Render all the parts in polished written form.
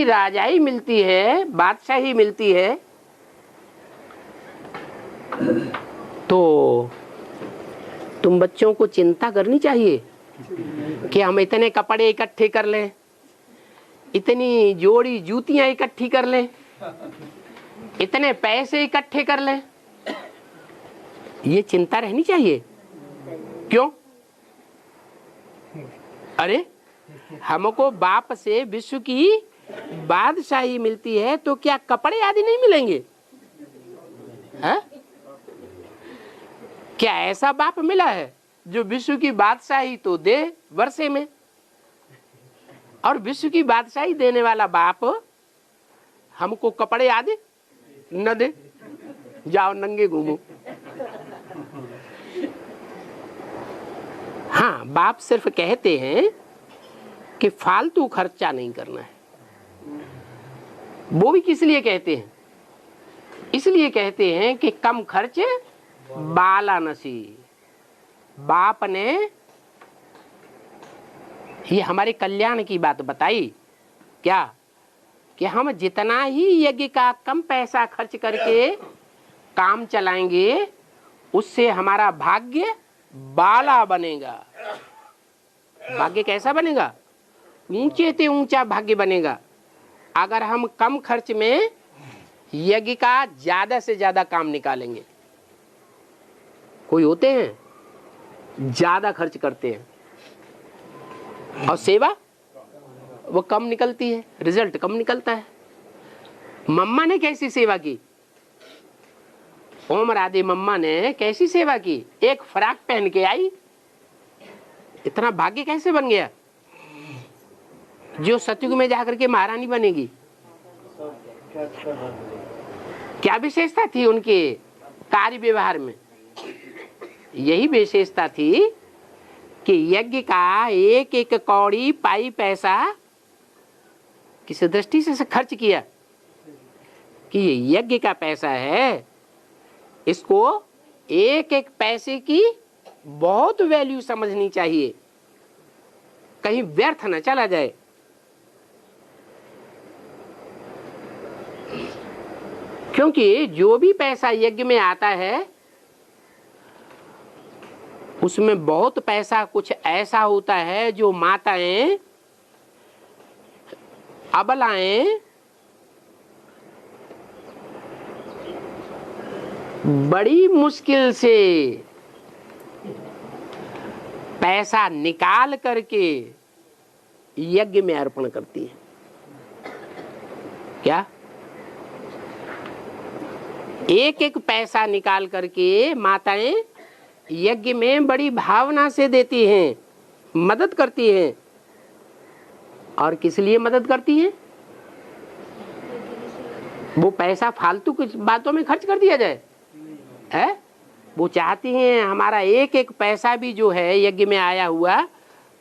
राजाई मिलती है, बादशाही मिलती है, तो तुम बच्चों को चिंता करनी चाहिए कि हम इतने कपड़े इकट्ठे कर लें, इतनी जोड़ी जूतियां इकट्ठी कर लें, इतने पैसे इकट्ठे कर लें। ये चिंता रहनी चाहिए। क्यों? अरे हमको बाप से विश्व की बादशाही मिलती है, तो क्या कपड़े आदि नहीं मिलेंगे? है? क्या ऐसा बाप मिला है जो विश्व की बादशाही तो दे वर्षे में, और विश्व की बादशाही देने वाला बाप हमको कपड़े आदि न दे? जाओ नंगे घूमो। हाँ, बाप सिर्फ कहते हैं कि फालतू खर्चा नहीं करना है। वो भी किस लिए कहते हैं? इसलिए कहते हैं कि कम खर्च बाला नसी। बाप ने ये हमारे कल्याण की बात बताई क्या, कि हम जितना ही यज्ञ का कम पैसा खर्च करके काम चलाएंगे, उससे हमारा भाग्य बाला बनेगा। भाग्य कैसा बनेगा? ऊंचे से ऊंचा भाग्य बनेगा अगर हम कम खर्च में यज्ञ का ज्यादा से ज्यादा काम निकालेंगे। कोई होते हैं ज्यादा खर्च करते हैं और सेवा वो कम निकलती है, रिजल्ट कम निकलता है। मम्मा ने कैसी सेवा की? ओम राधे मम्मा ने कैसी सेवा की? एक फ्रॉक पहन के आई, इतना भाग्य कैसे बन गया जो सतयुग में जाकर के महारानी बनेगी? क्या विशेषता थी उनके कार्य व्यवहार में? यही विशेषता थी कि यज्ञ का एक एक कौड़ी पाई पैसा किस दृष्टि से खर्च किया कि ये यज्ञ का पैसा है, इसको एक एक पैसे की बहुत वैल्यू समझनी चाहिए, कहीं व्यर्थ न चला जाए। क्योंकि जो भी पैसा यज्ञ में आता है उसमें बहुत पैसा कुछ ऐसा होता है जो माताएं, अबलाएं बड़ी मुश्किल से पैसा निकाल करके यज्ञ में अर्पण करती है। क्या? एक एक पैसा निकाल करके माताएं यज्ञ में बड़ी भावना से देती हैं, मदद करती हैं। और किस लिए मदद करती हैं? वो पैसा फालतू कुछ बातों में खर्च कर दिया जाए है? वो चाहती हैं हमारा एक एक पैसा भी जो है यज्ञ में आया हुआ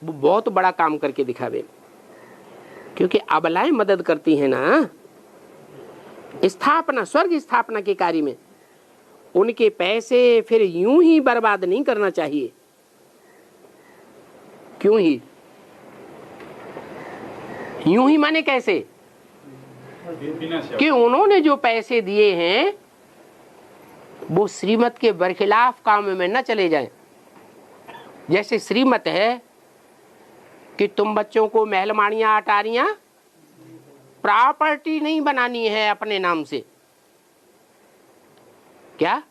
वो बहुत बड़ा काम करके दिखावे। क्योंकि अबलाएं मदद करती हैं ना स्थापना, स्वर्ग स्थापना के कार्य में, उनके पैसे फिर यूं ही बर्बाद नहीं करना चाहिए। क्यों ही? यूं ही माने कैसे? कि उन्होंने जो पैसे दिए हैं वो श्रीमत के बरखिलाफ काम में न चले जाएं। जैसे श्रीमत है कि तुम बच्चों को महलमाड़ियां अटारियां प्रॉपर्टी नहीं बनानी है अपने नाम से। क्या?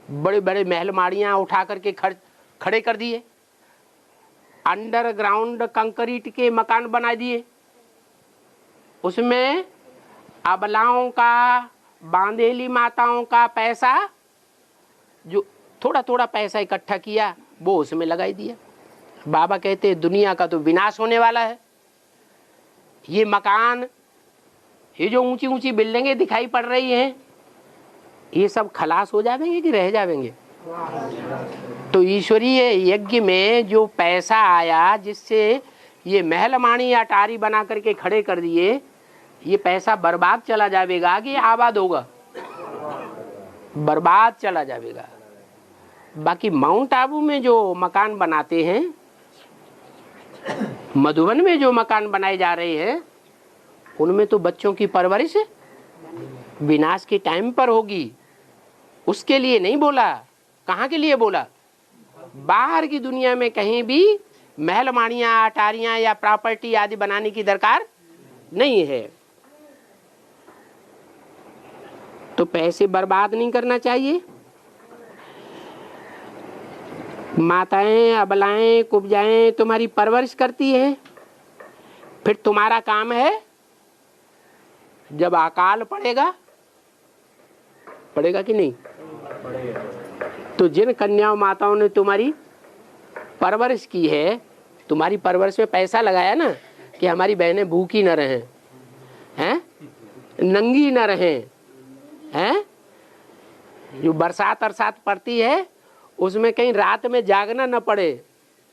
बड़े बड़े महलमाड़ियां उठा करके खड़े कर दिए, अंडरग्राउंड कंक्रीट के मकान बना दिए, उसमें अबलाओं का, बांधेली माताओं का पैसा जो थोड़ा थोड़ा पैसा इकट्ठा किया वो उसमें लगाई दिया। बाबा कहते दुनिया का तो विनाश होने वाला है। ये मकान, ये जो ऊंची ऊंची बिल्डिंगें दिखाई पड़ रही हैं, ये सब खलास हो जाएंगे कि रह जाएंगे? तो ईश्वरीय यज्ञ में जो पैसा आया जिससे ये महलमाणी अटारी बना करके खड़े कर दिए, ये पैसा बर्बाद चला जाएगा कि आबाद होगा? बर्बाद चला जाएगा। बाकी माउंट आबू में जो मकान बनाते हैं, मधुबन में जो मकान बनाए जा रहे हैं, उनमें तो बच्चों की परवरिश विनाश के टाइम पर होगी, उसके लिए नहीं बोला। कहाँ के लिए बोला? बाहर की दुनिया में कहीं भी महल माड़ियां अटारियां या प्रॉपर्टी आदि बनाने की दरकार नहीं है। तो पैसे बर्बाद नहीं करना चाहिए। माताएं अबलाएं कुब्जाएं तुम्हारी परवरिश करती हैं, फिर तुम्हारा काम है जब अकाल पड़ेगा, पड़ेगा कि नहीं? तो जिन कन्याओं माताओं ने तुम्हारी परवरिश की है, तुम्हारी परवरिश में पैसा लगाया ना कि हमारी बहनें भूखी न रहें, हैं, नंगी न रहें, हैं, जो बरसात अरसात पड़ती है उसमें कहीं रात में जागना न पड़े,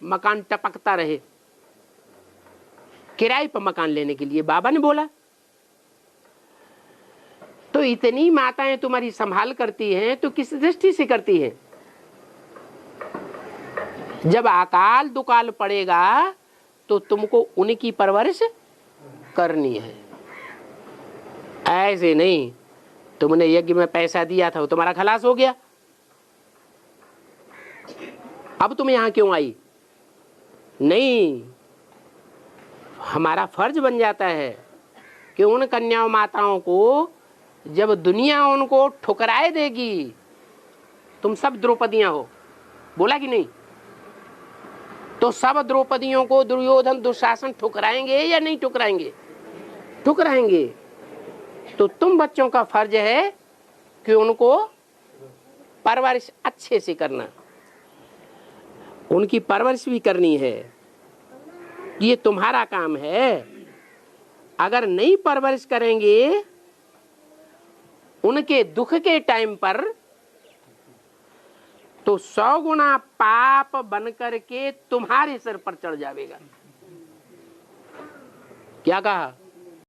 मकान टपकता रहे, किराए पर मकान लेने के लिए बाबा ने बोला। तो इतनी माताएं तुम्हारी संभाल करती हैं तो किस दृष्टि से करती हैं? जब अकाल दुकाल पड़ेगा तो तुमको उनकी परवरिश करनी है। ऐसे नहीं तुमने यज्ञ में पैसा दिया था, वो तुम्हारा खलास हो गया, अब तुम यहां क्यों आई? नहीं, हमारा फर्ज बन जाता है कि उन कन्याओं माताओं को जब दुनिया उनको ठुकराए देगी, तुम सब द्रौपदियां हो, बोला कि नहीं? तो सब द्रौपदियों को दुर्योधन दुशासन ठुकराएंगे या नहीं ठुकराएंगे? ठुकराएंगे। तो तुम बच्चों का फर्ज है कि उनको परवरिश अच्छे से करना, उनकी परवरिश भी करनी है, ये तुम्हारा काम है। अगर नहीं परवरिश करेंगे उनके दुख के टाइम पर तो 100 गुना पाप बनकर के तुम्हारे सिर पर चढ़ जाएगा। क्या कहा?